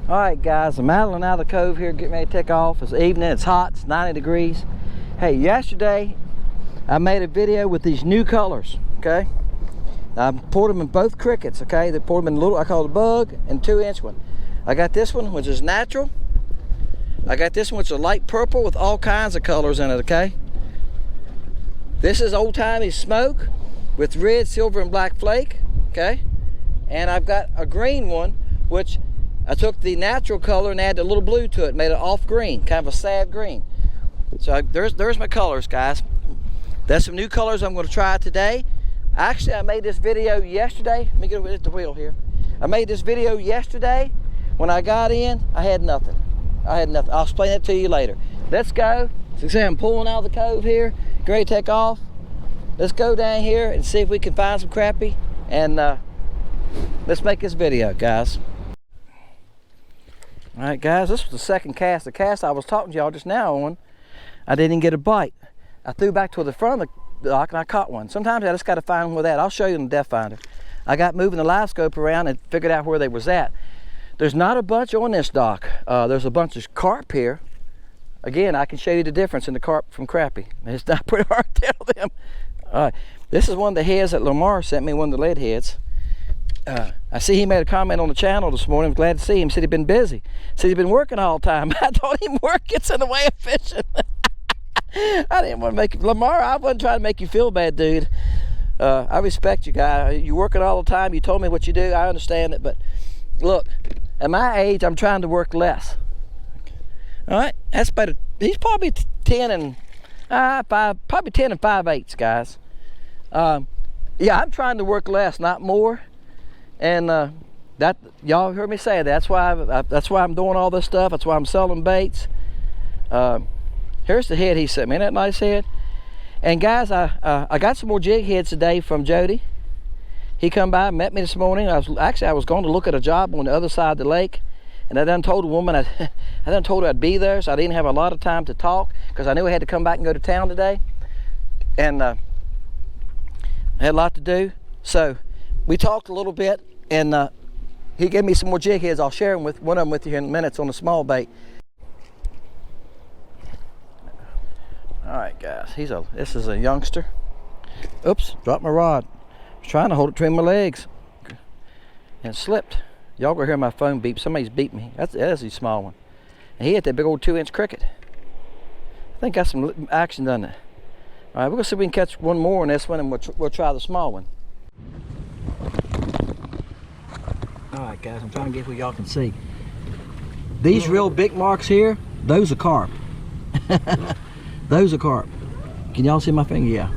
Alright guys, I'm idling out of the cove here, getting ready to take off. It's evening, it's hot, it's 90 degrees. Hey, yesterday I made a video with these new colors, okay? I poured them in both crickets, okay? They poured them in a little, I call it a bug, and 2-inch one. I got this one, which is natural. I got this one, which is a light purple with all kinds of colors in it, okay? This is old-timey smoke with red, silver, and black flake, okay? And I've got a green one, which I took the natural color and added a little blue to it, made it off green, kind of a sad green. So there's my colors, guys. That's some new colors I'm going to try today. Actually, I made this video yesterday. Let me get at the wheel here. I made this video yesterday. When I got in, I had nothing. I'll explain that to you later. Let's go. So say I'm pulling out of the cove here, get ready to take off. Let's go down here and see if we can find some crappie, and let's make this video, guys. All right, guys, this was the second cast. The cast I was talking to y'all just now on, I didn't get a bite. I threw back to the front of the dock and I caught one. Sometimes I just got to find one with that. I'll show you in the depth finder. I got moving the LiveScope around and figured out where they was at. There's not a bunch on this dock. There's a bunch of carp here. Again, I can show you the difference in the carp from crappie. It's not pretty hard to tell them. All right, this is one of the heads that Lowrance sent me, one of the lead heads. I see he made a comment on the channel this morning. I'm glad to see him. Said he'd been busy. Said he'd been working all the time. I told him work gets in the way of fishing. I didn't want to make you, Lamar, I wasn't trying to make you feel bad, dude. I respect you, guy. You're working all the time. You told me what you do. I understand it. But look, at my age, I'm trying to work less. All right, that's better. He's probably 10 and 5/8, guys. Yeah, I'm trying to work less, not more. And that y'all heard me say that. That's why I'm doing all this stuff. That's why I'm selling baits. Here's the head he sent me. Isn't that nice head? And guys, I got some more jig heads today from Jody. He come by and met me this morning. I was going to look at a job on the other side of the lake, and I done told a woman I done told her I'd be there, so I didn't have a lot of time to talk because I knew I had to come back and go to town today, and I had a lot to do. So we talked a little bit, and he gave me some more jig heads. I'll share them with one of them with you in minutes on the small bait. All right, guys. This is a youngster. Oops, dropped my rod. I was trying to hold it between my legs, and it slipped. Y'all gonna hear my phone beep. Somebody's beeped me. That's a small one. And he hit that big old 2-inch cricket. I think got some action, doesn't it? All right, we're gonna see if we can catch one more on this one, and we'll try the small one. Alright guys, I'm trying to get where y'all can see. These real big marks here, those are carp. Those are carp. Can y'all see my finger? Yeah.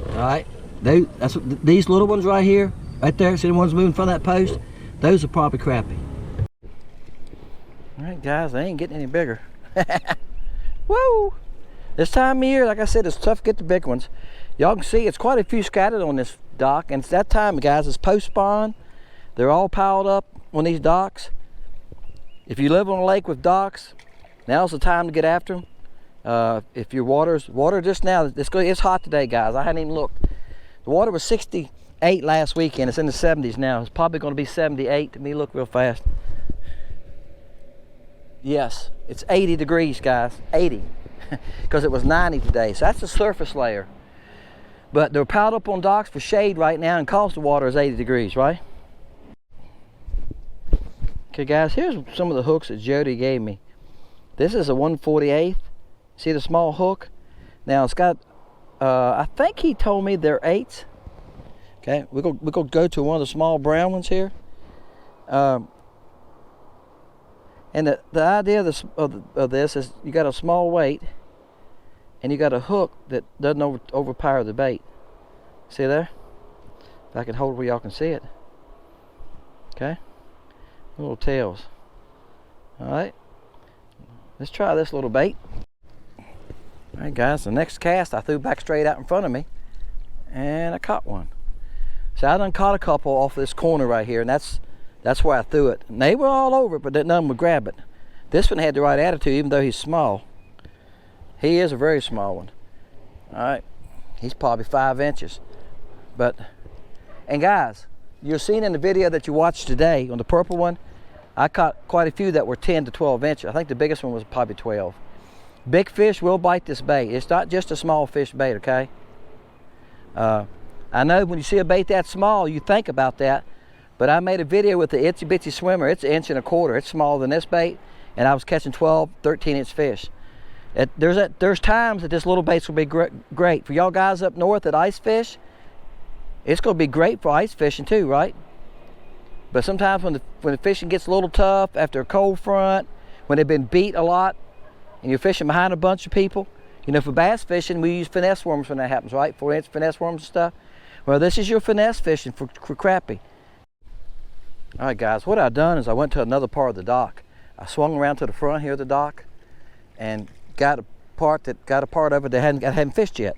Alright, these little ones right here, right there, see the ones moving in front of that post? Those are probably crappie. Alright guys, they ain't getting any bigger. Woo! This time of year, like I said, it's tough to get the big ones. Y'all can see it's quite a few scattered on this dock, and it's that time, guys. It's post spawn. They're all piled up on these docks. If you live on a lake with docks, now's the time to get after them. If your water just now, it's hot today, guys. I hadn't even looked. The water was 68 last weekend. It's in the 70s now. It's probably going to be 78. Let me look real fast. Yes, it's 80 degrees, guys. 80, because it was 90 today. So that's the surface layer. But they're piled up on docks for shade right now, and cause the water is 80 degrees, right? Okay guys, here's some of the hooks that Jody gave me. This is a 1/48. See the small hook? Now it's got, I think he told me they're 8s. Okay, we're gonna go to one of the small brown ones here. And the idea of this is you got a small weight, and you got a hook that doesn't overpower the bait. See there? If I can hold it where y'all can see it. Okay? Little tails. Alright. Let's try this little bait. Alright guys, the next cast I threw back straight out in front of me, and I caught one. So I done caught a couple off this corner right here, and that's where I threw it. And they were all over it, but none of them would grab it. This one had the right attitude, even though he's small. He is a very small one. Alright. He's probably 5 inches. And guys, you're seeing in the video that you watched today on the purple one, I caught quite a few that were 10 to 12 inches. I think the biggest one was probably 12. Big fish will bite this bait. It's not just a small fish bait, okay? I know when you see a bait that small, you think about that, but I made a video with the itsy bitsy swimmer. It's 1.25 inches. It's smaller than this bait, and I was catching 12, 13-inch fish. There's times that this little bait's will be great. For y'all guys up north that ice fish, it's gonna be great for ice fishing too, right? But sometimes when the fishing gets a little tough after a cold front, when they've been beat a lot, and you're fishing behind a bunch of people, you know, for bass fishing, we use finesse worms when that happens, right? 4-inch finesse worms and stuff. Well, this is your finesse fishing for crappie. All right, guys, what I've done is I went to another part of the dock. I swung around to the front here of the dock and got a part of it that hadn't fished yet.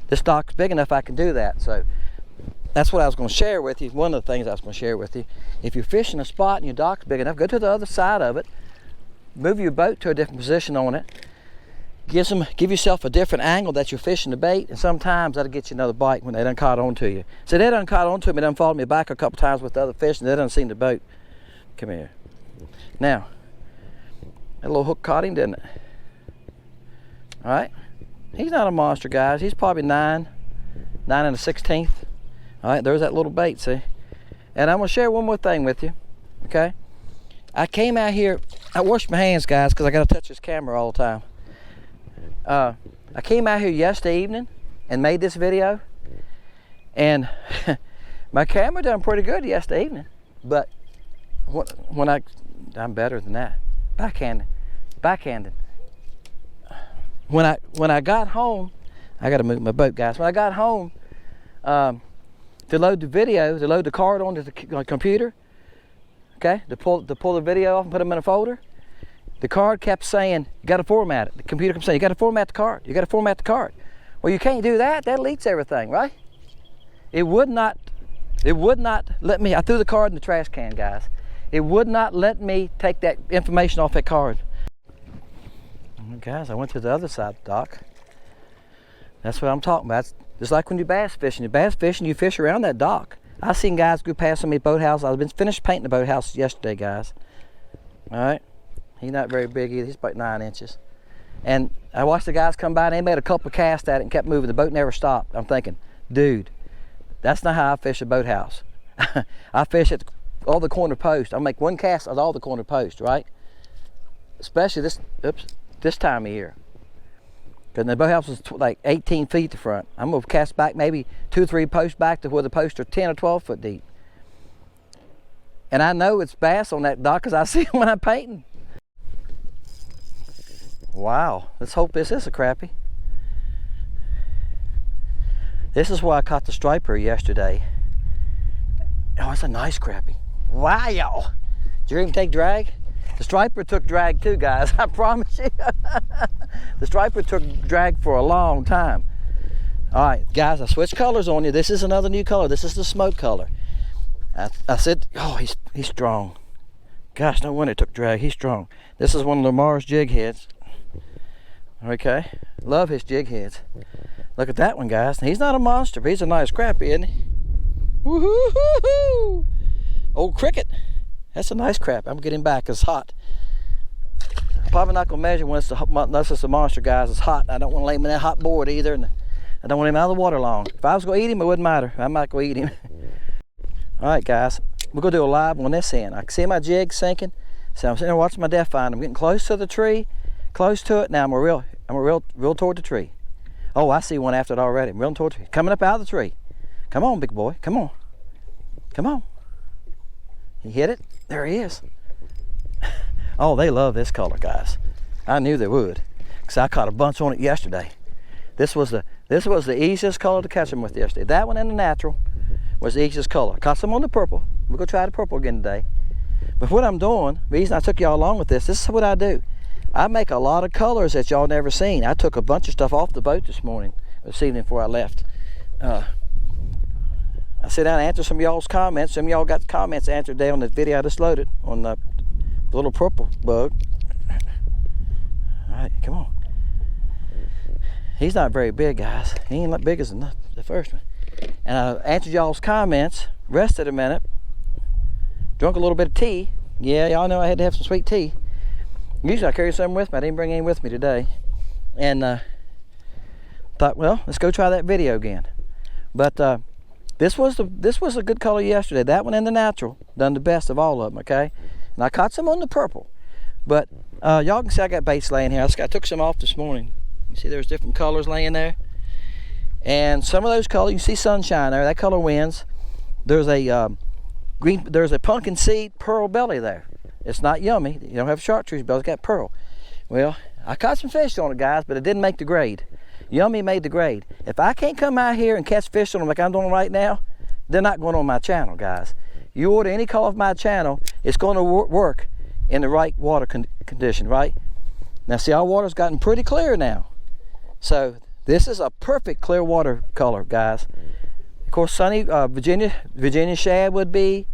This dock's big enough I can do that. So that's what I was going to share with you. One of the things I was going to share with you. If you're fishing a spot and your dock's big enough, go to the other side of it, move your boat to a different position on it, give yourself a different angle that you're fishing the bait, and sometimes that'll get you another bite when they done caught on to you. So they done caught on to me, done followed me back a couple times with the other fish, and they done seen the boat. Come here. Now, that little hook caught him, didn't it? All right. He's not a monster, guys. He's probably 9 1/16. All right, there's that little bait, see? And I'm gonna share one more thing with you, okay? I came out here, I washed my hands, guys, because I gotta touch this camera all the time. I came out here yesterday evening and made this video, and my camera done pretty good yesterday evening, but when I'm better than that, backhanded. When I got home, I gotta move my boat, guys. When I got home to load the video, to load the card onto the computer, okay, to pull the video off and put them in a folder, the card kept saying, you got to format it. The computer kept saying, you got to format the card. You got to format the card. Well, you can't do that. That deletes everything, right? It would not let me. I threw the card in the trash can, guys. It would not let me take that information off that card. Well, guys, I went to the other side of the dock. That's what I'm talking about. It's like when you're bass fishing. You're bass fishing, you fish around that dock. I've seen guys go past on me boathouse. I've been finished painting the boathouse yesterday, guys. All right. He's not very big either. He's about 9 inches. And I watched the guys come by and they made a couple of casts at it and kept moving. The boat never stopped. I'm thinking, dude, that's not how I fish a boathouse. I fish at all the corner posts. I make one cast at all the corner posts, right? Especially this time of year. Because the boathouse is like 18 feet to front. I'm gonna cast back maybe 2 or 3 posts back to where the posts are 10 or 12 foot deep. And I know it's bass on that dock because I see them when I'm painting. Wow, let's hope this is a crappie. This is where I caught the striper yesterday. Oh, it's a nice crappie. Wow, y'all. Did you hear him take drag? The striper took drag too, guys, I promise you. The striper took drag for a long time. All right, guys, I switched colors on you. This is another new color. This is the smoke color. I said, oh, he's strong. Gosh, no wonder it took drag. He's strong. This is one of Lamar's jig heads. Okay, love his jig heads. Look at that one, guys. He's not a monster, but he's a nice crappie, isn't he? Woohoo! Old cricket. That's a nice crap. I'm getting back. It's hot. I'm probably not gonna measure when unless it's a monster, guys. It's hot. I don't want to lay him in that hot board either, and I don't want him out of the water long. If I was gonna eat him, it wouldn't matter. I'm not gonna eat him. All right, guys. We're gonna do a live on this end. I can see my jig sinking, so I'm sitting there watching my depth finder. I'm getting close to the tree, close to it. Now I'm real toward the tree. Oh, I see one after it already. I'm real toward the tree. Coming up out of the tree. Come on, big boy. Come on. Come on. He hit it. There he is. Oh, they love this color, guys. I knew they would, because I caught a bunch on it yesterday. This was the easiest color to catch them with yesterday. That one and the natural was the easiest color. I caught some on the purple. We're gonna try the purple again today. But what I'm doing, the reason I took y'all along with this is what I do. I make a lot of colors that y'all never seen. I took a bunch of stuff off the boat this evening before I left. I sit down and answer some of y'all's comments. Some of y'all got the comments answered today on the video I just loaded on the little purple bug. All right, come on. He's not very big, guys. He ain't like big as the first one. And I answered y'all's comments, rested a minute, drunk a little bit of tea, Yeah, y'all know I had to have some sweet tea. Usually I carry some with me. I didn't bring any with me today. And thought, well, let's go try that video again. But this was a good color yesterday. That one and the natural done the best of all of them, okay? And I caught some on the purple. But y'all can see I got baits laying here. I took some off this morning. You see there's different colors laying there. And some of those colors, you see sunshine there, that color wins. There's a there's a pumpkin seed pearl belly there. It's not yummy. You don't have chartreuse belly, it's got pearl. Well, I caught some fish on it, guys, but it didn't make the grade. Yummy made the grade. If I can't come out here and catch fish on them like I'm doing right now, they're not going on my channel, guys. You order any color of my channel, it's going to work in the right water condition, right? Now see, our water's gotten pretty clear now. So this is a perfect clear water color, guys. Of course, sunny Virginia shad would be,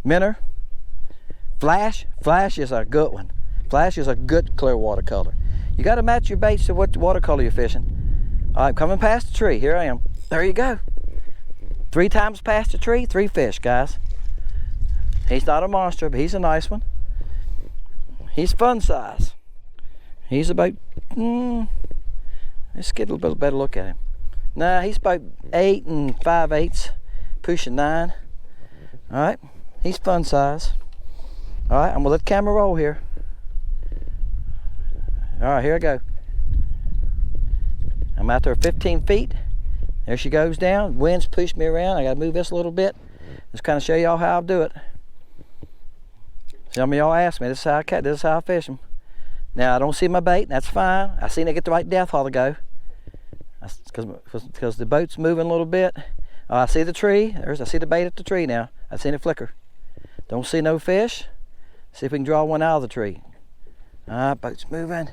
minnow, flash is a good one. Flash is a good clear water color. You got to match your baits to what watercolor you're fishing. All right, coming past the tree. Here I am. There you go. 3 times past the tree, 3 fish, guys. He's not a monster, but he's a nice one. He's fun size. He's about, let's get a little bit better look at him. Nah, he's about 8 5/8, pushing 9. All right, he's fun size. All right, I'm gonna let the camera roll here. All right, here I go. I'm out there 15 feet. There she goes down. Wind's pushed me around. I gotta move this a little bit. Just kind of show y'all how I do it. Some of y'all ask me, this is how I catch, this is how I fish them. Now I don't see my bait, and that's fine. I seen it get the right depth while ago. Because the boat's moving a little bit. Oh, I see the tree. I see the bait at the tree now. I seen it flicker. Don't see no fish. See if we can draw one out of the tree. Boat's moving.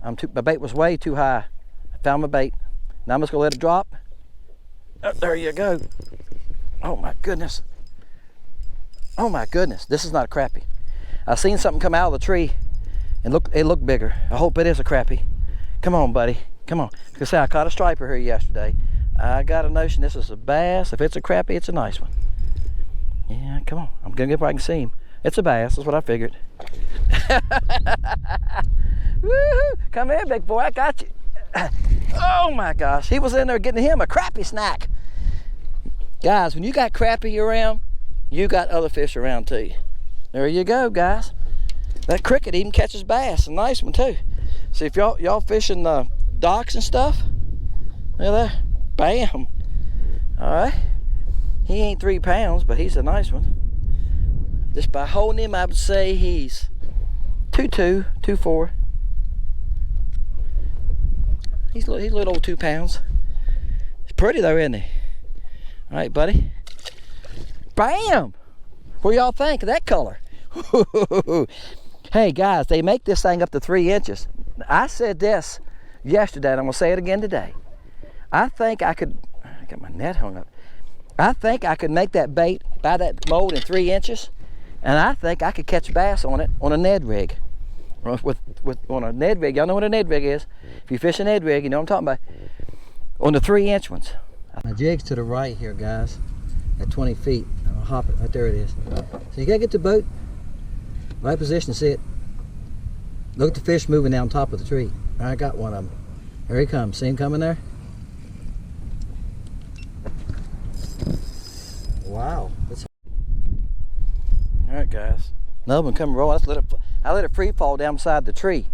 My bait was way too high. I found my bait. Now I'm just gonna let it drop. Oh, there you go. Oh my goodness. Oh my goodness. This is not a crappie. I seen something come out of the tree and it looked bigger. I hope it is a crappie. Come on, buddy. Come on. Because I caught a striper here yesterday. I got a notion this is a bass. If it's a crappie, it's a nice one. Yeah, come on. I'm gonna get where I can see him. It's a bass. That's what I figured. Woo-hoo. Come here, big boy. I got you. Oh my gosh. He was in there getting him a crappie snack. Guys, when you got crappie around, you got other fish around too. There you go, guys. That cricket even catches bass. A nice one too. See, if y'all fishing the docks and stuff, look at that. Bam. All right. He ain't 3 pounds, but he's a nice one. Just by holding him, I would say he's 2.2, 2.4. He's a little over 2 pounds. He's pretty though, isn't he? All right, buddy. Bam! What do y'all think of that color? Hey guys, they make this thing up to 3 inches. I said this yesterday, and I'm gonna say it again today. I think I got my net hung up. I think I could make that bait by that mold in 3 inches, and I think I could catch bass on it on a Ned rig. On a Ned rig, y'all know what a Ned rig is. If you fish a Ned rig, you know what I'm talking about. On the 3-inch ones. My jig's to the right here, guys, at 20 feet. I'll hop it, right there it is. So you gotta get the boat, right position to see it. Look at the fish moving down top of the tree. I got one of them. There he comes, see him coming there? Wow. All right, guys. Another one coming rolling. I let it free fall down beside the tree.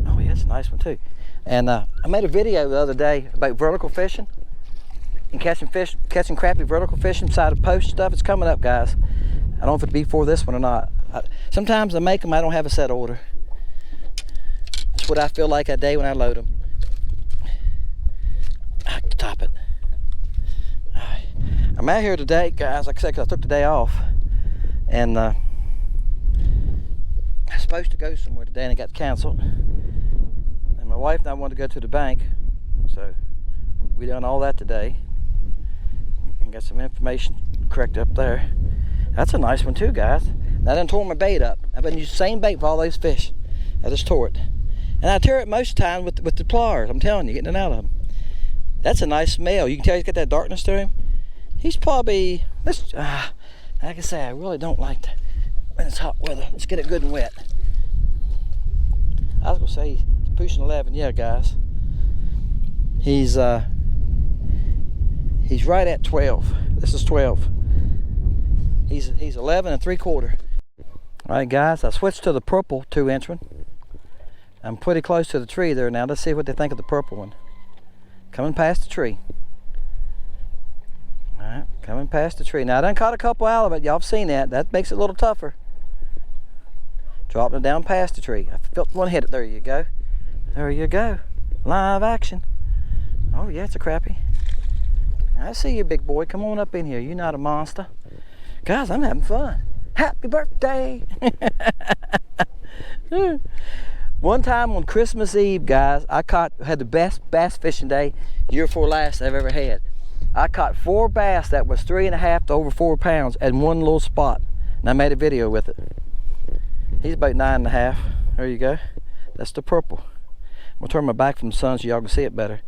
Oh yeah, that's a nice one too. And I made a video the other day about vertical fishing and catching crappie vertical fishing beside a post stuff. It's coming up, guys. I don't know if it'll be for this one or not. Sometimes I make them, I don't have a set order. It's what I feel like that day when I load them. I have to top it. All right. I'm out here today, guys, like I said, 'cause I took the day off. And I was supposed to go somewhere today and it got canceled. And my wife and I wanted to go to the bank. So we done all that today. And got some information correct up there. That's a nice one too, guys. And I done tore my bait up. I've been using the same bait for all those fish. I just tore it. And I tear it most of the time with the pliers. I'm telling you, getting it out of them. That's a nice smell. You can tell he's got that darkness to him. He's probably, like I say, I really don't like when it's hot weather. Let's get it good and wet. I was gonna say he's pushing 11. Yeah, guys. He's right at 12. This is 12. He's 11 3/4. All right, guys. I switched to the purple 2-inch one. I'm pretty close to the tree there now. Let's see what they think of the purple one. Coming past the tree. All right, coming past the tree. Now I done caught a couple out of it. Y'all have seen that. That makes it a little tougher. Dropping it down past the tree. I felt one hit it. There you go. There you go. Live action. Oh yeah, it's a crappie. I see you, big boy. Come on up in here. You're not a monster. Guys, I'm having fun. Happy birthday. One time on Christmas Eve, guys, had the best bass fishing day year before last I've ever had. I caught 4 bass that was 3.5 to over 4 pounds in one little spot, and I made a video with it. He's about 9.5. There you go. That's the purple. I'm gonna turn my back from the sun so y'all can see it better.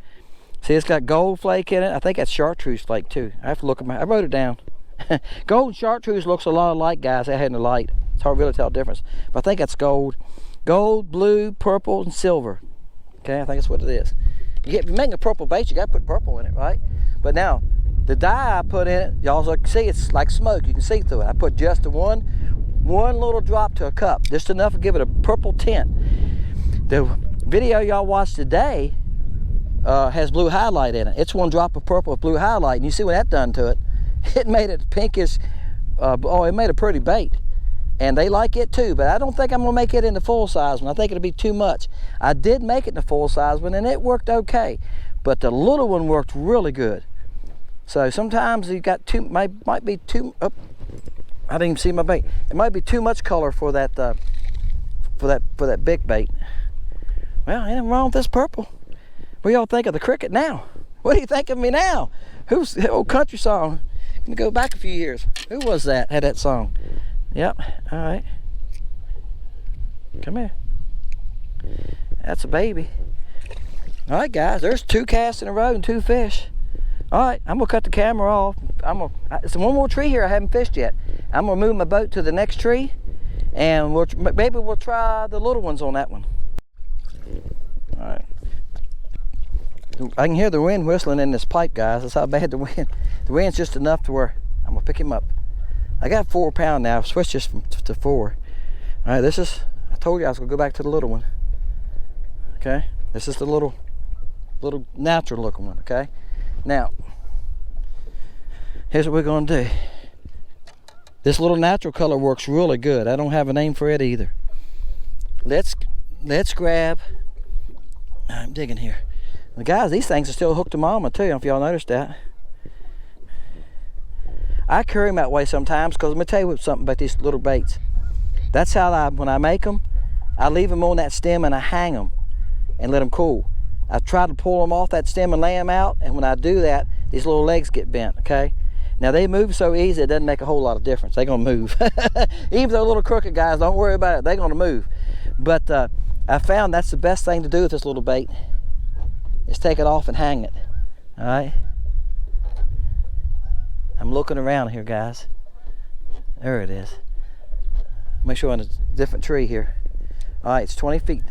See, it's got gold flake in it. I think that's chartreuse flake too. I have to look at I wrote it down. Gold and chartreuse looks a lot alike, guys. I had in the light. It's hard to really tell the difference. But I think that's gold. Gold, blue, purple, and silver. Okay, I think that's what it is. You're making a purple bait, you gotta put purple in it, right? But now, the dye I put in it, y'all can see it's like smoke. You can see through it. I put just the one little drop to a cup, just enough to give it a purple tint. The video y'all watched today has blue highlight in it. It's one drop of purple with blue highlight, and you see what that done to it. It made it pinkish. It made a pretty bait. And they like it too, but I don't think I'm gonna make it into full size one. I think it'll be too much. I did make it in the full size one and it worked okay, but the little one worked really good. So sometimes you got might be too, oh, I didn't even see my bait. It might be too much color for that big bait. Well, ain't nothing wrong with this purple. What do y'all think of the cricket now? What do you think of me now? Who's the old country song? I'm gonna go back a few years. Who was that had that song? Yep, all right. Come here. That's a baby. All right, guys, there's 2 casts in a row and 2 fish. All right, I'm gonna cut the camera off. It's one more tree here I haven't fished yet. I'm gonna move my boat to the next tree, and maybe we'll try the little ones on that one. All right. I can hear the wind whistling in this pipe, guys. That's how bad the wind's just enough to where I'm gonna pick him up. I got 4 pound now. I've switched this to 4. All right, I told you I was gonna go back to the little one. Okay, this is the little natural looking one. Okay, now here's what we're gonna do. This little natural color works really good. I don't have a name for it either. Let's grab. I'm digging here. Now, guys, these things are still hooked to mama too. I don't know if y'all noticed that. I carry them that way sometimes because let me tell you something about these little baits. That's how when I make them, I leave them on that stem and I hang them and let them cool. I try to pull them off that stem and lay them out, and when I do that, these little legs get bent, okay? Now they move so easy, it doesn't make a whole lot of difference. They're gonna move. Even though little crooked guys, don't worry about it, they're gonna move. But I found that's the best thing to do with this little bait, is take it off and hang it, all right? I'm looking around here, guys. There it is. Make sure on a different tree here. All right, it's 20 feet.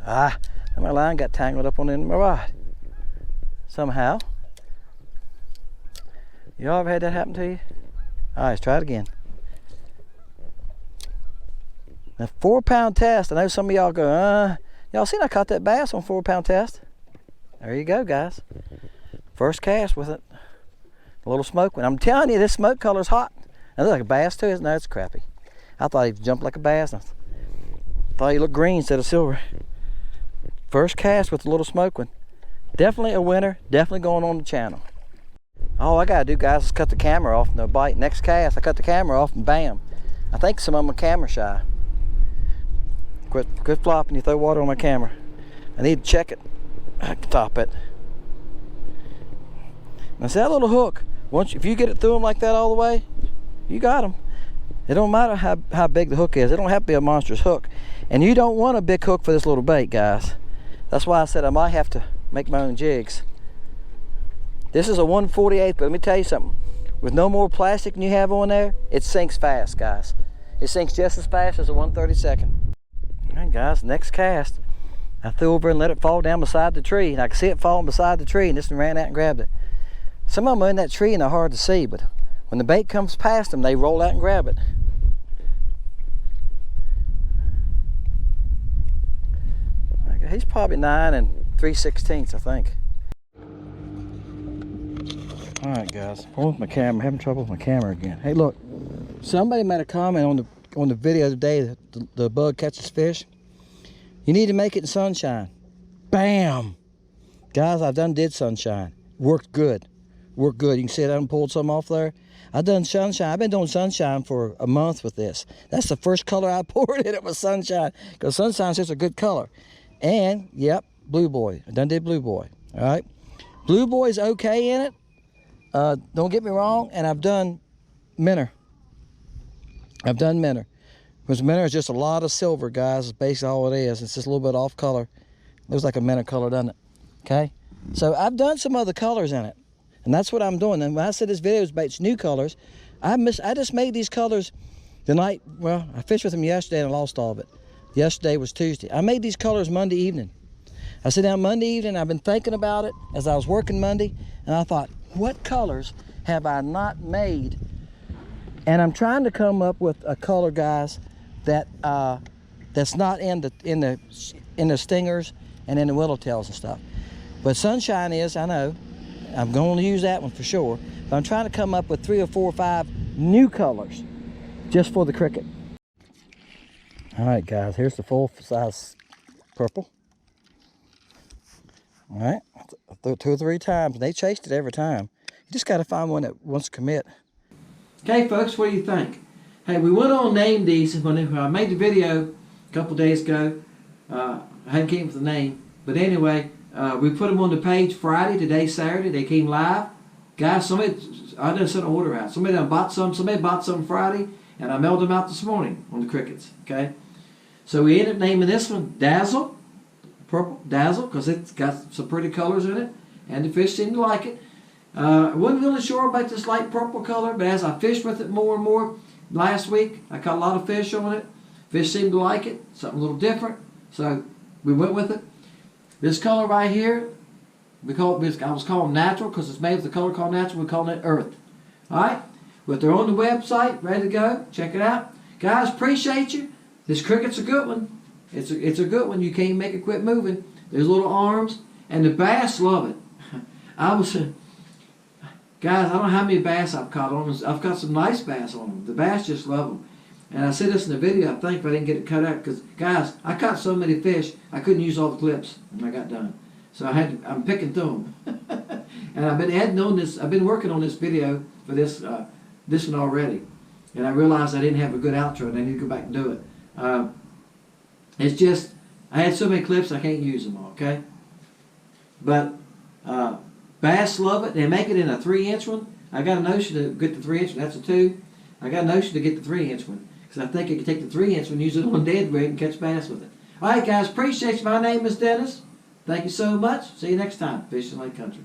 My line got tangled up on the end of my rod. Somehow. Y'all ever had that happen to you? All right, let's try it again. Now, 4 pound test. I know some of y'all go, y'all seen I caught that bass on 4 pound test? There you go, guys. First cast with it. A little smoke one. I'm telling you, this smoke color's hot. It looks like a bass too. No, it's crappy. I thought he'd jump like a bass. I thought he looked green instead of silver. First cast with a little smoke one. Definitely a winner. Definitely going on the channel. All I gotta do, guys, is cut the camera off and they'll bite. Next cast, I cut the camera off and bam. I think some of them are camera shy. Quit flopping. You throw water on my camera. I need to check it. I can top it. Now see that little hook? If you get it through them like that all the way, you got them. It don't matter how big the hook is. It don't have to be a monstrous hook. And you don't want a big hook for this little bait, guys. That's why I said I might have to make my own jigs. This is a 1/48, but let me tell you something. with no more plastic than you have on there, it sinks fast, guys. It sinks just as fast as a 1/32. All right, guys, next cast. I threw over and let it fall down beside the tree, and I could see it falling beside the tree, and just ran out and grabbed it. Some of them are in that tree and they're hard to see, but when the bait comes past them, they roll out and grab it. He's probably 9 3/16, I think. All right, guys. Hold my camera. I'm having trouble with my camera again. Hey, look. Somebody made a comment on the video the day that the bug catches fish. You need to make it in sunshine. Bam! Guys, I've did sunshine. Worked good. Worked good. You can see I done pulled some off there. I've done sunshine. I've been doing sunshine for a month with this. That's the first color I poured in it was sunshine, because sunshine's just a good color. And, yep, Blue Boy. I done did Blue Boy. All right? Blue Boy's okay in it. Don't get me wrong. And I've done Minnow. I've done Minnow. Because Minnow is just a lot of silver, guys. It's basically all it is. It's just a little bit off color. Looks like a Minnow color, doesn't it? Okay? So I've done some other colors in it. And that's what I'm doing. And when I said this video is about new colors, I just made these colors the night, well, I fished with them yesterday and I lost all of it. Yesterday was Tuesday. I made these colors Monday evening. I sat down Monday evening, I've been thinking about it as I was working Monday, and I thought, what colors have I not made? And I'm trying to come up with a color, guys, that that's not in the stingers and in the willowtails and stuff. But sunshine is, I know. I'm going to use that one for sure. But I'm trying to come up with 3 or 4 or 5 new colors just for the cricket. All right, guys, here's the full size purple. All right, I threw it 2 or 3 times, and they chased it every time. You just got to find one that wants to commit. Okay, folks, what do you think? Hey, we went on and named these when I made the video a couple days ago. I hadn't came up with the name, but anyway, we put them on the page Friday. Today's Saturday. They came live. Guys, I done sent an order out. Somebody bought some Friday, and I mailed them out this morning on the crickets. Okay, so we ended up naming this one Dazzle, purple Dazzle, because it's got some pretty colors in it, and the fish seemed to like it. I wasn't really sure about this light purple color, but as I fished with it more and more last week, I caught a lot of fish on it. Fish seemed to like it, something a little different, so we went with it. This color right here, I was calling natural because it's made with the color called natural. We're calling it earth. All right, but they're on the website, ready to go. Check it out, guys. Appreciate you. This cricket's a good one. It's a good one. You can't make it quit moving. There's little arms, and the bass love it. Guys, I don't know how many bass I've caught on them. I've got some nice bass on them. The bass just love them. And I said this in the video, I think, if I didn't get it cut out, because, guys, I caught so many fish, I couldn't use all the clips when I got done. So I'm picking through them. And I've been working on this video for this one already. And I realized I didn't have a good outro, and I need to go back and do it. It's just, I had so many clips, I can't use them all, okay? But bass love it. They make it in a 3-inch one. I got a notion to get the 3-inch one. That's a 2. I got a notion to get the 3-inch one, because I think I could take the 3-inch one, use it on dead rig, and catch bass with it. All right, guys, appreciate you. My name is Dennis. Thank you so much. See you next time. Fishing Lake Country.